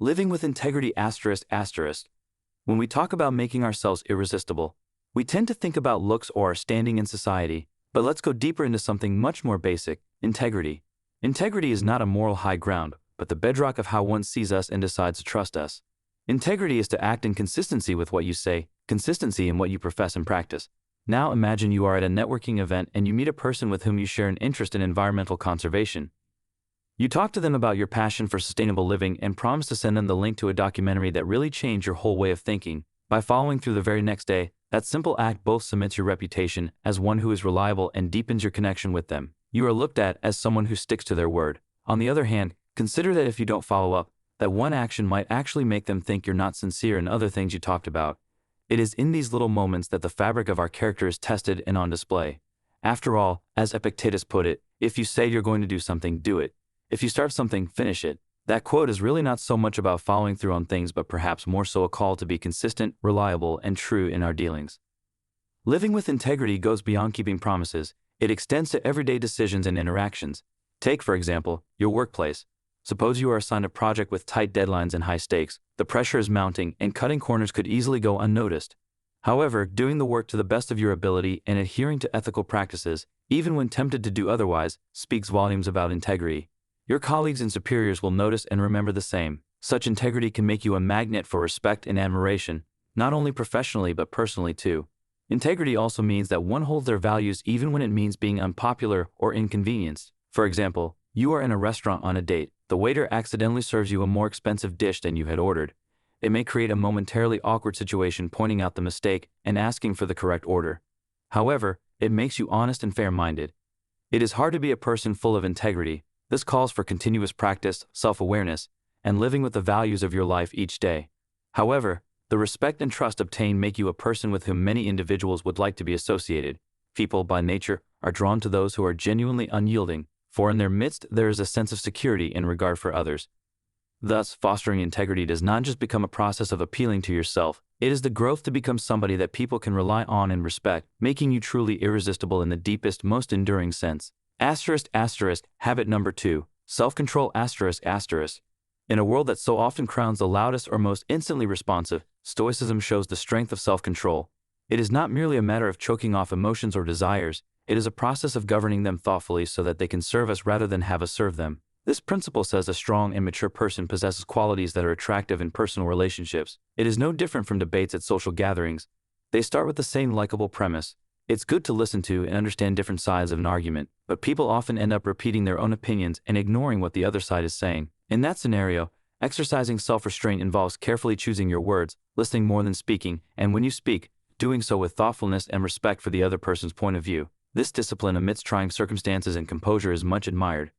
Living with integrity ***. When we talk about making ourselves irresistible, we tend to think about looks or our standing in society, but let's go deeper into something much more basic: integrity. Integrity is not a moral high ground, but the bedrock of how one sees us and decides to trust us. Integrity is to act in consistency with what you say, consistency in what you profess and practice. Now imagine you are at a networking event and you meet a person with whom you share an interest in environmental conservation. You talk to them about your passion for sustainable living and promise to send them the link to a documentary that really changed your whole way of thinking. By following through the very next day, that simple act both cements your reputation as one who is reliable and deepens your connection with them. You are looked at as someone who sticks to their word. On the other hand, consider that if you don't follow up, that one action might actually make them think you're not sincere in other things you talked about. It is in these little moments that the fabric of our character is tested and on display. After all, as Epictetus put it, if you say you're going to do something, do it. If you start something, finish it. That quote is really not so much about following through on things, but perhaps more so a call to be consistent, reliable, and true in our dealings. Living with integrity goes beyond keeping promises. It extends to everyday decisions and interactions. Take, for example, your workplace. Suppose you are assigned a project with tight deadlines and high stakes. The pressure is mounting, and cutting corners could easily go unnoticed. However, doing the work to the best of your ability and adhering to ethical practices, even when tempted to do otherwise, speaks volumes about integrity. Your colleagues and superiors will notice and remember the same. Such integrity can make you a magnet for respect and admiration, not only professionally but personally too. Integrity also means that one holds their values even when it means being unpopular or inconvenienced. For example, you are in a restaurant on a date. The waiter accidentally serves you a more expensive dish than you had ordered. It may create a momentarily awkward situation, pointing out the mistake and asking for the correct order. However, it makes you honest and fair-minded. It is hard to be a person full of integrity. This calls for continuous practice, self-awareness, and living with the values of your life each day. However, the respect and trust obtained make you a person with whom many individuals would like to be associated. People, by nature, are drawn to those who are genuinely unyielding, for in their midst there is a sense of security and regard for others. Thus, fostering integrity does not just become a process of appealing to yourself, it is the growth to become somebody that people can rely on and respect, making you truly irresistible in the deepest, most enduring sense. Habit number 2. Self-control ***. In a world that so often crowns the loudest or most instantly responsive, Stoicism shows the strength of self-control. It is not merely a matter of choking off emotions or desires, it is a process of governing them thoughtfully so that they can serve us rather than have us serve them. This principle says a strong and mature person possesses qualities that are attractive in personal relationships. It is no different from debates at social gatherings. They start with the same likable premise. It's good to listen to and understand different sides of an argument, but people often end up repeating their own opinions and ignoring what the other side is saying. In that scenario, exercising self-restraint involves carefully choosing your words, listening more than speaking, and when you speak, doing so with thoughtfulness and respect for the other person's point of view. This discipline amidst trying circumstances and composure is much admired.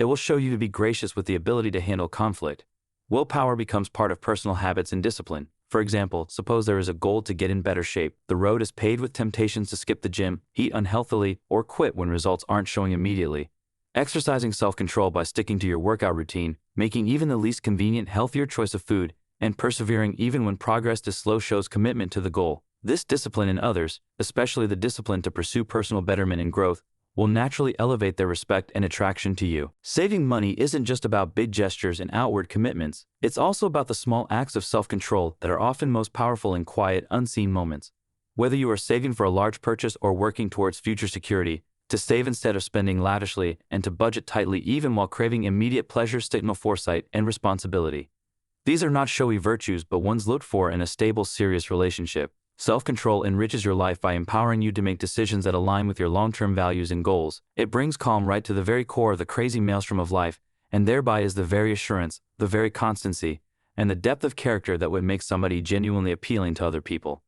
It will show you to be gracious with the ability to handle conflict. Willpower becomes part of personal habits and discipline. For example, suppose there is a goal to get in better shape. The road is paved with temptations to skip the gym, eat unhealthily, or quit when results aren't showing immediately. Exercising self-control by sticking to your workout routine, making even the least convenient, healthier choice of food, and persevering even when progress is slow shows commitment to the goal. This discipline in others, especially the discipline to pursue personal betterment and growth, will naturally elevate their respect and attraction to you. Saving money isn't just about big gestures and outward commitments. It's also about the small acts of self-control that are often most powerful in quiet, unseen moments. Whether you are saving for a large purchase or working towards future security, to save instead of spending lavishly and to budget tightly even while craving immediate pleasure signal foresight and responsibility. These are not showy virtues but ones looked for in a stable, serious relationship. Self-control enriches your life by empowering you to make decisions that align with your long-term values and goals. It brings calm right to the very core of the crazy maelstrom of life, and thereby is the very assurance, the very constancy, and the depth of character that would make somebody genuinely appealing to other people.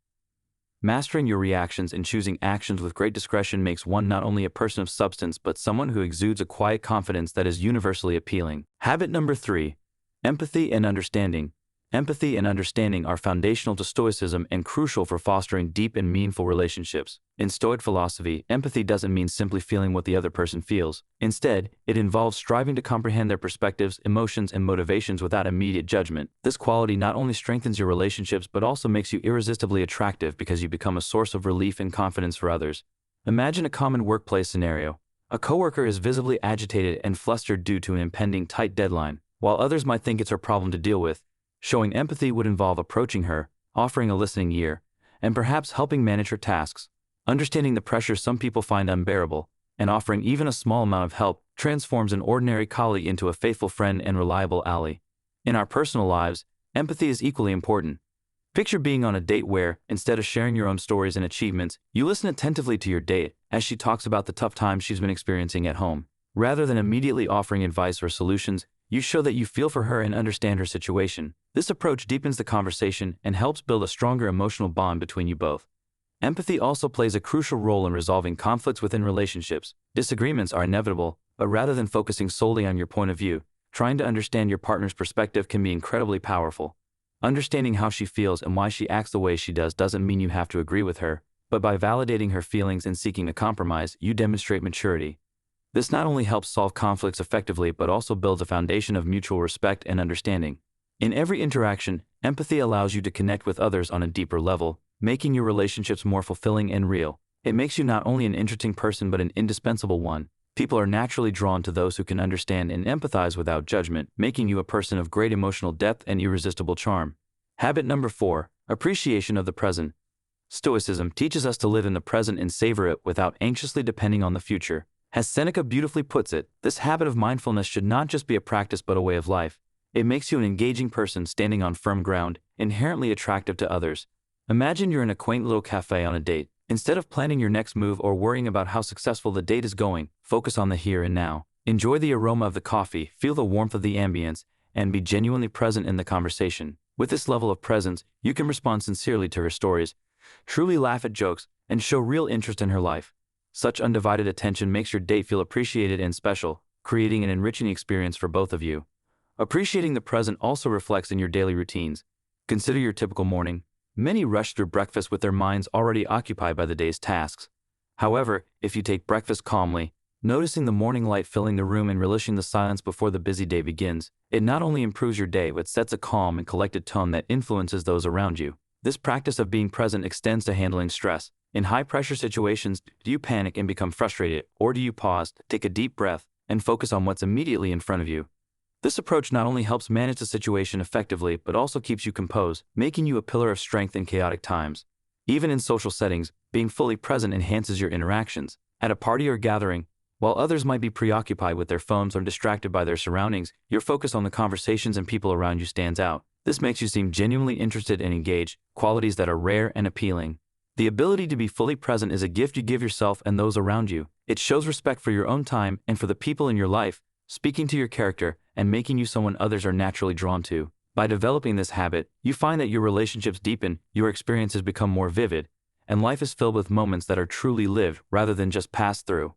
Mastering your reactions and choosing actions with great discretion makes one not only a person of substance but someone who exudes a quiet confidence that is universally appealing. Habit number 3. Empathy and understanding. Empathy and understanding are foundational to Stoicism and crucial for fostering deep and meaningful relationships. In Stoic philosophy, empathy doesn't mean simply feeling what the other person feels. Instead, it involves striving to comprehend their perspectives, emotions, and motivations without immediate judgment. This quality not only strengthens your relationships but also makes you irresistibly attractive because you become a source of relief and confidence for others. Imagine a common workplace scenario. A coworker is visibly agitated and flustered due to an impending tight deadline. While others might think it's her problem to deal with, Showing empathy would involve approaching her, offering a listening ear, and perhaps helping manage her tasks. Understanding the pressure some people find unbearable, and offering even a small amount of help transforms an ordinary colleague into a faithful friend and reliable ally. In our personal lives, empathy is equally important. Picture being on a date where, instead of sharing your own stories and achievements, you listen attentively to your date as she talks about the tough times she's been experiencing at home. Rather than immediately offering advice or solutions, you show that you feel for her and understand her situation. This approach deepens the conversation and helps build a stronger emotional bond between you both. Empathy also plays a crucial role in resolving conflicts within relationships. Disagreements are inevitable, but rather than focusing solely on your point of view, trying to understand your partner's perspective can be incredibly powerful. Understanding how she feels and why she acts the way she does doesn't mean you have to agree with her, but by validating her feelings and seeking a compromise, you demonstrate maturity. This not only helps solve conflicts effectively but also builds a foundation of mutual respect and understanding. In every interaction, empathy allows you to connect with others on a deeper level, making your relationships more fulfilling and real. It makes you not only an interesting person but an indispensable one. People are naturally drawn to those who can understand and empathize without judgment, making you a person of great emotional depth and irresistible charm. Habit number 4, appreciation of the present. Stoicism teaches us to live in the present and savor it without anxiously depending on the future. As Seneca beautifully puts it, this habit of mindfulness should not just be a practice but a way of life. It makes you an engaging person standing on firm ground, inherently attractive to others. Imagine you're in a quaint little cafe on a date. Instead of planning your next move or worrying about how successful the date is going, focus on the here and now. Enjoy the aroma of the coffee, feel the warmth of the ambience, and be genuinely present in the conversation. With this level of presence, you can respond sincerely to her stories, truly laugh at jokes, and show real interest in her life. Such undivided attention makes your date feel appreciated and special, creating an enriching experience for both of you. Appreciating the present also reflects in your daily routines. Consider your typical morning. Many rush through breakfast with their minds already occupied by the day's tasks. However, if you take breakfast calmly, noticing the morning light filling the room and relishing the silence before the busy day begins, it not only improves your day but sets a calm and collected tone that influences those around you. This practice of being present extends to handling stress. In high-pressure situations, do you panic and become frustrated, or do you pause, take a deep breath, and focus on what's immediately in front of you? This approach not only helps manage the situation effectively but also keeps you composed, making you a pillar of strength in chaotic times. Even in social settings, being fully present enhances your interactions. At a party or gathering, while others might be preoccupied with their phones or distracted by their surroundings, your focus on the conversations and people around you stands out. This makes you seem genuinely interested and engaged, qualities that are rare and appealing. The ability to be fully present is a gift you give yourself and those around you. It shows respect for your own time and for the people in your life, speaking to your character, and making you someone others are naturally drawn to. By developing this habit, you find that your relationships deepen, your experiences become more vivid, and life is filled with moments that are truly lived rather than just passed through.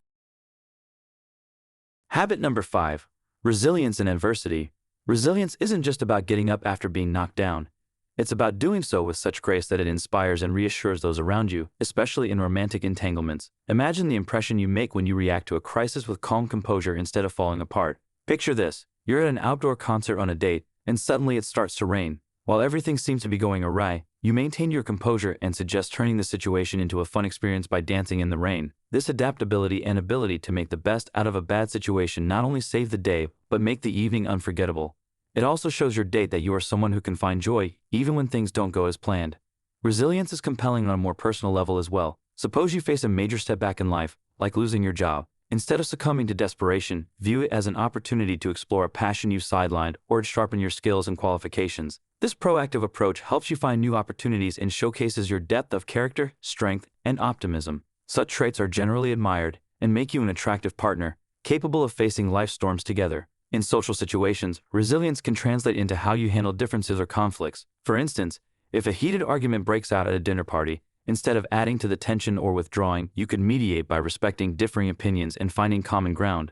Habit number 5, resilience in adversity. Resilience isn't just about getting up after being knocked down. It's about doing so with such grace that it inspires and reassures those around you, especially in romantic entanglements. Imagine the impression you make when you react to a crisis with calm composure instead of falling apart. Picture this. You're at an outdoor concert on a date, and suddenly it starts to rain. While everything seems to be going awry, you maintain your composure and suggest turning the situation into a fun experience by dancing in the rain. This adaptability and ability to make the best out of a bad situation not only save the day, but make the evening unforgettable. It also shows your date that you are someone who can find joy, even when things don't go as planned. Resilience is compelling on a more personal level as well. Suppose you face a major setback in life, like losing your job. Instead of succumbing to desperation, view it as an opportunity to explore a passion you sidelined or to sharpen your skills and qualifications. This proactive approach helps you find new opportunities and showcases your depth of character, strength, and optimism. Such traits are generally admired and make you an attractive partner, capable of facing life's storms together. In social situations, resilience can translate into how you handle differences or conflicts. For instance, if a heated argument breaks out at a dinner party, instead of adding to the tension or withdrawing, you could mediate by respecting differing opinions and finding common ground.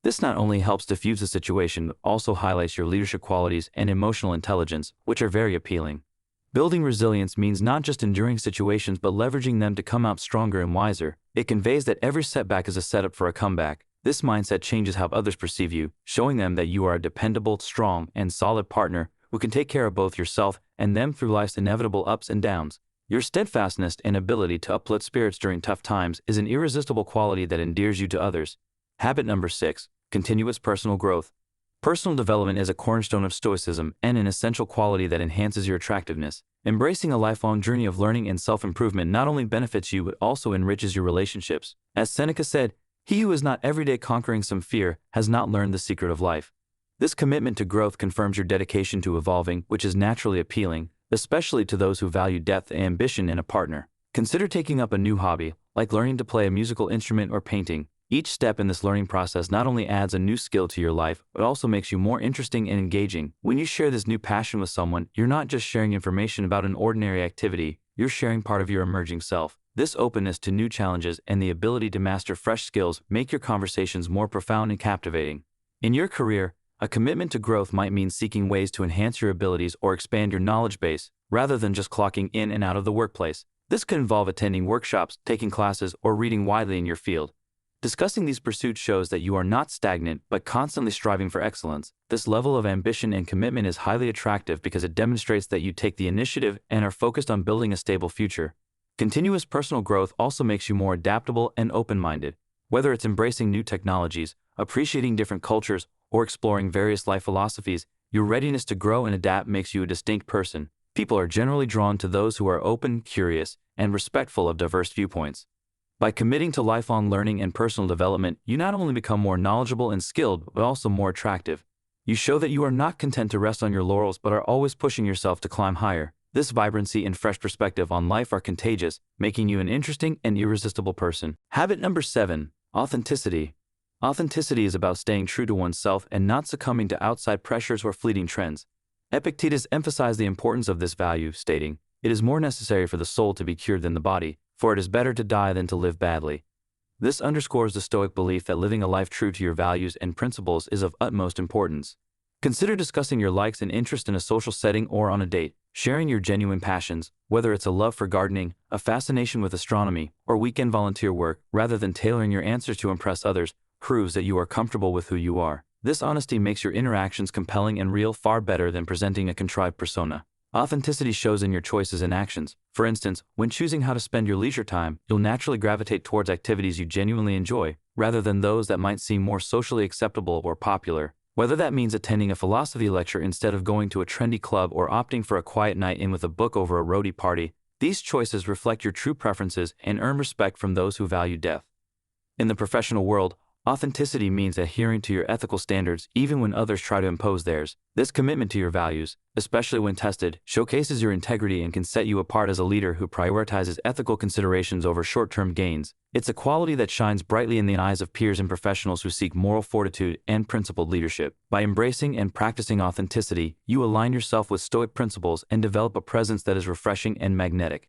This not only helps diffuse the situation, but also highlights your leadership qualities and emotional intelligence, which are very appealing. Building resilience means not just enduring situations but leveraging them to come out stronger and wiser. It conveys that every setback is a setup for a comeback. This mindset changes how others perceive you, showing them that you are a dependable, strong, and solid partner who can take care of both yourself and them through life's inevitable ups and downs. Your steadfastness and ability to uplift spirits during tough times is an irresistible quality that endears you to others. Habit number 6, continuous personal growth. Personal development is a cornerstone of Stoicism and an essential quality that enhances your attractiveness. Embracing a lifelong journey of learning and self-improvement not only benefits you but also enriches your relationships. As Seneca said, "He who is not every day conquering some fear has not learned the secret of life." This commitment to growth confirms your dedication to evolving, which is naturally appealing, especially to those who value depth and ambition in a partner. Consider taking up a new hobby, like learning to play a musical instrument or painting. Each step in this learning process not only adds a new skill to your life, but also makes you more interesting and engaging. When you share this new passion with someone, you're not just sharing information about an ordinary activity, you're sharing part of your emerging self. This openness to new challenges and the ability to master fresh skills make your conversations more profound and captivating. In your career, a commitment to growth might mean seeking ways to enhance your abilities or expand your knowledge base, rather than just clocking in and out of the workplace. This could involve attending workshops, taking classes, or reading widely in your field. Discussing these pursuits shows that you are not stagnant, but constantly striving for excellence. This level of ambition and commitment is highly attractive because it demonstrates that you take the initiative and are focused on building a stable future. Continuous personal growth also makes you more adaptable and open-minded. Whether it's embracing new technologies, appreciating different cultures, or exploring various life philosophies, your readiness to grow and adapt makes you a distinct person. People are generally drawn to those who are open, curious, and respectful of diverse viewpoints. By committing to lifelong learning and personal development, you not only become more knowledgeable and skilled, but also more attractive. You show that you are not content to rest on your laurels but are always pushing yourself to climb higher. This vibrancy and fresh perspective on life are contagious, making you an interesting and irresistible person. Habit number 7, authenticity. Authenticity is about staying true to oneself and not succumbing to outside pressures or fleeting trends. Epictetus emphasized the importance of this value, stating, "It is more necessary for the soul to be cured than the body, for it is better to die than to live badly." This underscores the Stoic belief that living a life true to your values and principles is of utmost importance. Consider discussing your likes and interests in a social setting or on a date, sharing your genuine passions, whether it's a love for gardening, a fascination with astronomy, or weekend volunteer work, rather than tailoring your answers to impress others, proves that you are comfortable with who you are. This honesty makes your interactions compelling and real, far better than presenting a contrived persona. Authenticity shows in your choices and actions. For instance, when choosing how to spend your leisure time, you'll naturally gravitate towards activities you genuinely enjoy, rather than those that might seem more socially acceptable or popular. Whether that means attending a philosophy lecture instead of going to a trendy club or opting for a quiet night in with a book over a roadie party, these choices reflect your true preferences and earn respect from those who value depth. In the professional world, authenticity means adhering to your ethical standards even when others try to impose theirs. This commitment to your values, especially when tested, showcases your integrity and can set you apart as a leader who prioritizes ethical considerations over short-term gains. It's a quality that shines brightly in the eyes of peers and professionals who seek moral fortitude and principled leadership. By embracing and practicing authenticity, you align yourself with Stoic principles and develop a presence that is refreshing and magnetic.